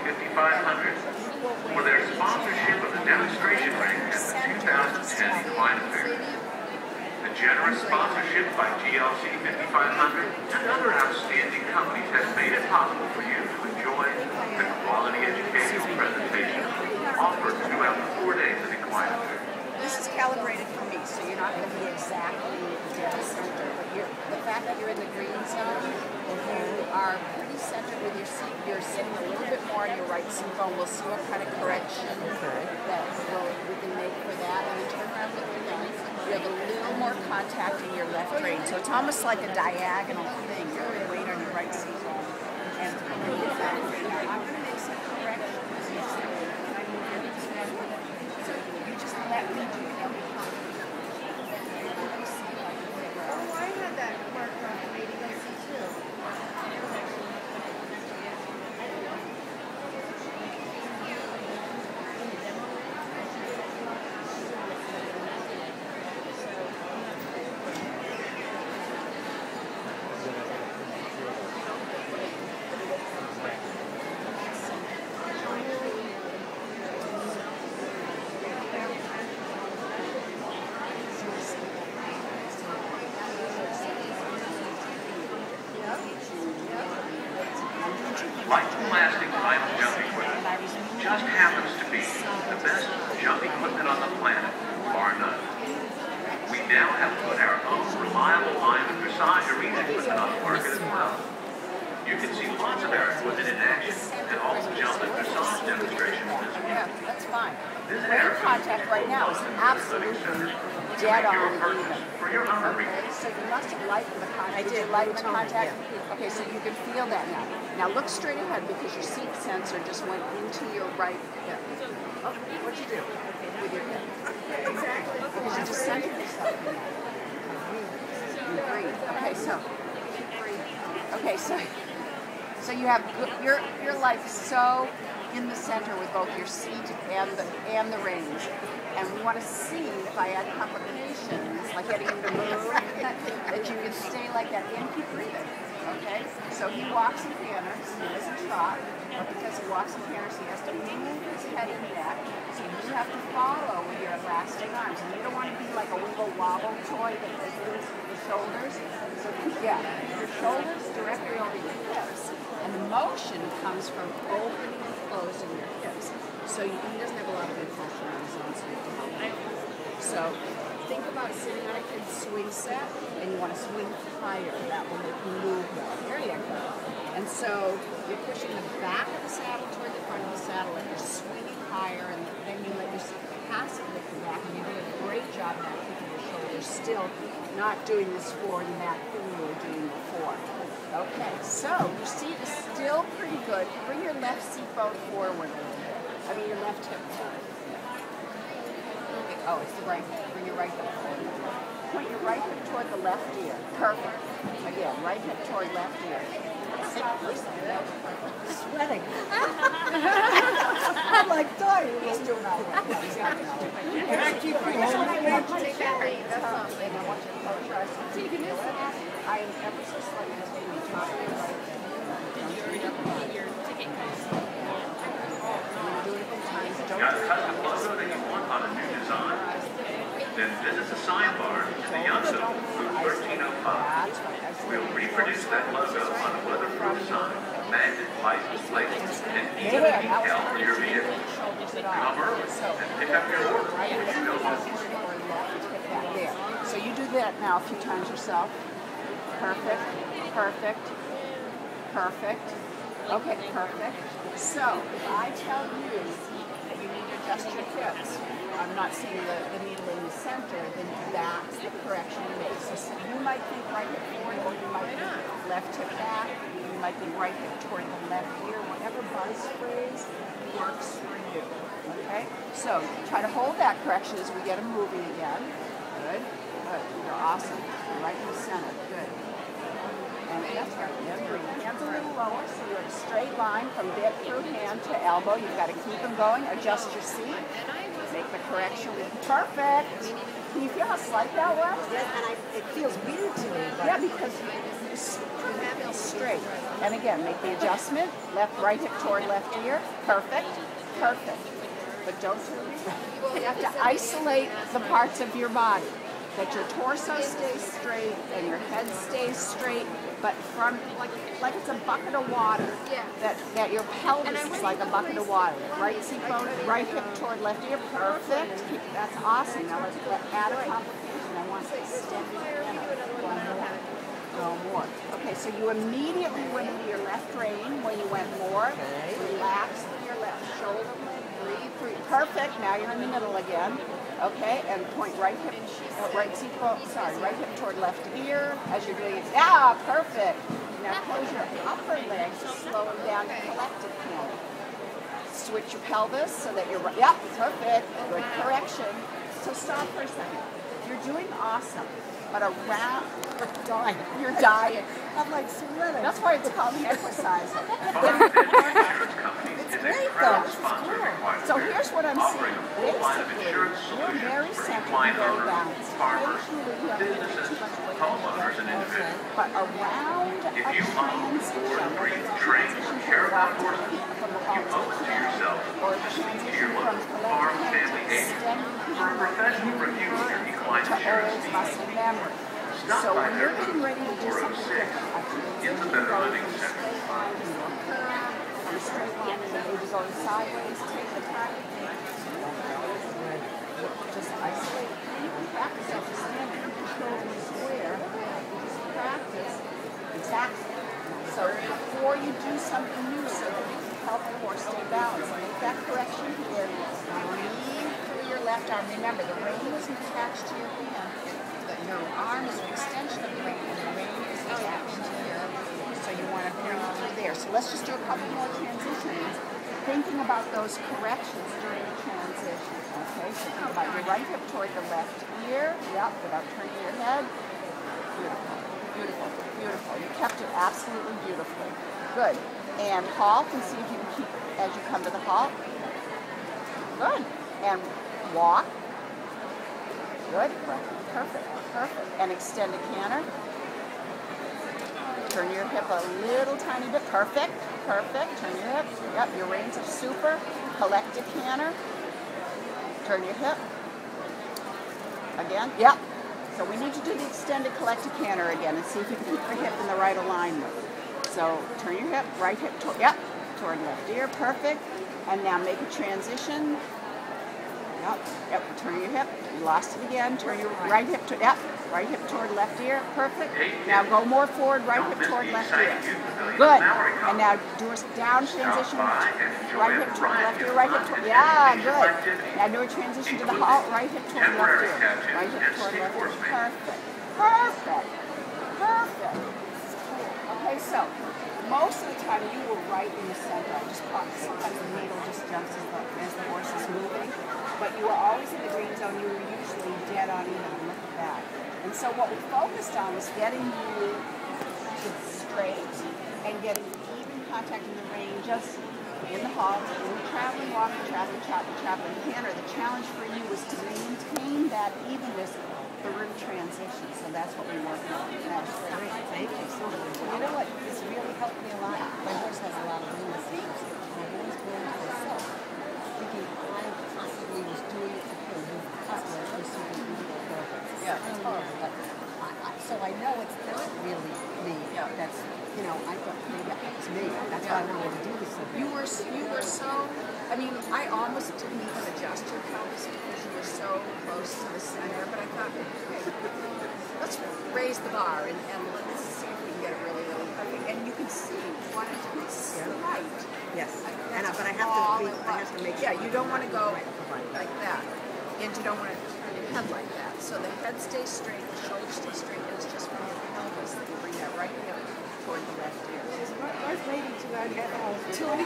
5500 for their sponsorship of the demonstration ring at the 2010 Equine Affaire. The generous sponsorship by GLC 5500 and other outstanding companies has made it possible for you to enjoy the quality educational presentation offered throughout the 4 days of Equine Affaire. This is calibrated for me, so you're not going to be exactly dead center, but the fact that you're in the green zone, you are pretty centered with your seat. You're sitting a little bit more on your right seat bone. We'll see what kind of correction that we can make for that. And then turn around with your nose. You have a little more contact in your left rein, so it's almost like a diagonal thing. You're going to weight on your right seat bone. And I'm going to make some corrections. So you just let me do it. I had that marked off the meeting too. Light-lasting final jump equipment just happens to be the best jump equipment on the planet, bar none. We now have put our own reliable line of dressage arena equipment on the market as well. You can see lots of our equipment in action at all the jump and dressage demonstrations this week. Yeah, that's fine. Rein contact right now is absolutely dead on even. For your own Okay, so you must have lightened the contact. I did lighten the contact. Yeah. Okay, so you can feel that now. Now look straight ahead because your seat sensor just went into your right hip. Oh, what'd you do with your hip? Exactly. Because you just centered yourself in that. You breathe. Okay, so you have you're like so in the center with both your seat and the reins. And we want to see if I add complications, like getting him to move, that you can stay like that and keep breathing. Okay? So he walks and canters, he doesn't trot, but because he walks and canters, he has to move his head and neck. So you have to follow with your elastic arms. And you don't want to be like a wiggle wobble toy that moves the shoulders. So yeah, your shoulders directly over your hips. And the motion comes from opening and closing your hips. So he doesn't have a lot of impulsion on his own, so you have to help him. So think about sitting on a kid's swing set, and you want to swing higher. That will make you move well. There you go. And so you're pushing the back of the saddle toward the front of the saddle, and you're swinging higher, and then you let your seat passively come back, and you're doing a great job now keeping your shoulders still, not doing this forward and back thing you were doing before. Okay, so your seat is still pretty good. Bring your left seat bone forward a little bit. I mean your left hip forward. Oh, it's the right hip. Bring your right hip forward. Point your right hip toward the left ear. Perfect. Again, right hip toward left ear. Sweating. I'm like, sorry. He's doing all right. He's got it all right. And I keep going. That's something. I want you to close your eyes. So you can feel it. I am ever so slightly taking the top of your right hip. Got a custom logo that you want on a new design? Then visit the sidebar in the Young Zone, booth 1305. We'll reproduce that logo on a weatherproof sign, magnet, license plate, and even a decal for your vehicle. Come early and pick up your order. There. So you do that now a few times yourself. Perfect, perfect, perfect. Okay, perfect. So if I tell you that you need to adjust your hips, I'm not seeing the needle in the center, then that's the correction you make. So you might think right hip forward, or you might think left hip back, you might think right hip toward the left ear, whatever buzz phrase works for you. Okay? So try to hold that correction as we get them moving again. Good. Good. You're awesome. You're right in the center. Good. And that's right. Hands a little lower, so you're in a straight line from bit through hand to elbow. You've got to keep them going. Adjust your seat. Make the correction. Perfect. Can you feel how slight that was? Yes, and it feels weird to me. But yeah, because you feel straight. And again, make the adjustment. Right hip toward left ear. Perfect. Perfect. But don't you have to isolate the parts of your body. That your torso stays straight and your head stays straight, but from like it's a bucket of water. Yeah. That your pelvis is like a bucket of water. Right seat bone, right hip toward left ear. Perfect. That's awesome. Now let's add a complication. I want to extend Go more. Okay, so you immediately went into your left rein when you went more. Relax your left shoulder. Breathe. Perfect. Now you're in the middle again. Okay, and point right hip right hip toward left ear as you're doing it. Yeah, perfect. Now close your upper legs to slow them down to collective canter. Switch your pelvis so that you're right. Yep, perfect. Good correction. So stop for a second. You're doing awesome. But around, you're dying. I'm like sweating. That's why it's called exercise. It's great though. So here's what I'm saying. Basically, you're very centered and very balanced. Occasionally you have too much weight. But around a transition, or a transition from collective to extended for a professional review of your equine insurance needs, so when you're getting ready to do something different, in the Better Living Center. On a straight line and maybe going sideways, take the time. Just isolate. You can practice at the standing control in the square. Just practice. Exactly. So before you do something new, so that you can help the horse stay balanced, make that correction here. Lean through your left arm. Remember, the rein isn't attached to your hand. Your arm is an extension of the rein, and the rein is attached to your. So you want to bring it through there. So let's just do a couple more transitions, thinking about those corrections during the transition. Okay, so think about your right hip toward the left ear. Yep, without turning your head. Beautiful, beautiful, beautiful. You kept it absolutely beautifully. Good. And halt, and see if you can keep as you come to the halt. Good. And walk. Good. Perfect. Perfect. And extend a canter. Turn your hip a little tiny bit. Perfect. Perfect. Turn your hip. Yep. Your reins are super. Collect a canter. Turn your hip. Again. Yep. So we need to do the extended collective canter again and see if you can keep your hip in the right alignment. So turn your hip, right hip toward, yep, toward left ear, perfect. And now make a transition. Yep, turn your hip. You lost it again. Turn your right hip to, yep, right hip toward left ear, perfect. Now go more forward, right hip toward left ear. Good. And now do a down transition, right hip toward left ear, right hip toward, yeah, good. Now do a transition to the halt, right hip toward left ear. Right hip toward left ear, perfect. Perfect. Perfect. Okay, so most of the time you were right in the center. I just caught sometimes the needle just jumps as the horse is moving. But you were always in the green zone. You were usually dead on even. Look at that. And so what we focused on was getting you straight and getting even contact in the rein, just in the halt, in the traveling walk, the traveling trot, the traveling canter. The challenge for you was to maintain that evenness through transition. So that's what we worked on. That's great. Thank you so much. You know what? It's really helped me a lot. My horse has a lot of weaknesses. My horse going to herself, thinking I possibly was doing it to kill him. Possibly I was doing it to kill him. Yeah, it's horrible. But so I know it's not really me. Yeah. That's, you know, I thought maybe it's me. That's why I wanted to do this. You were so, I mean, I almost didn't even adjust your pelvis because you were so close to the center, but I thought, let's raise the bar and let's see if we can get it really, really perfect. And you can see, you want it to be slight. Yes. But I have to make sure. Yeah, you don't want to go like that. And you don't want to turn your head like that. So the head stays straight, the shoulders stay straight, and it's just from your pelvis that you bring that right hip toward the left ear. I was waiting 2.5 hours. 2.5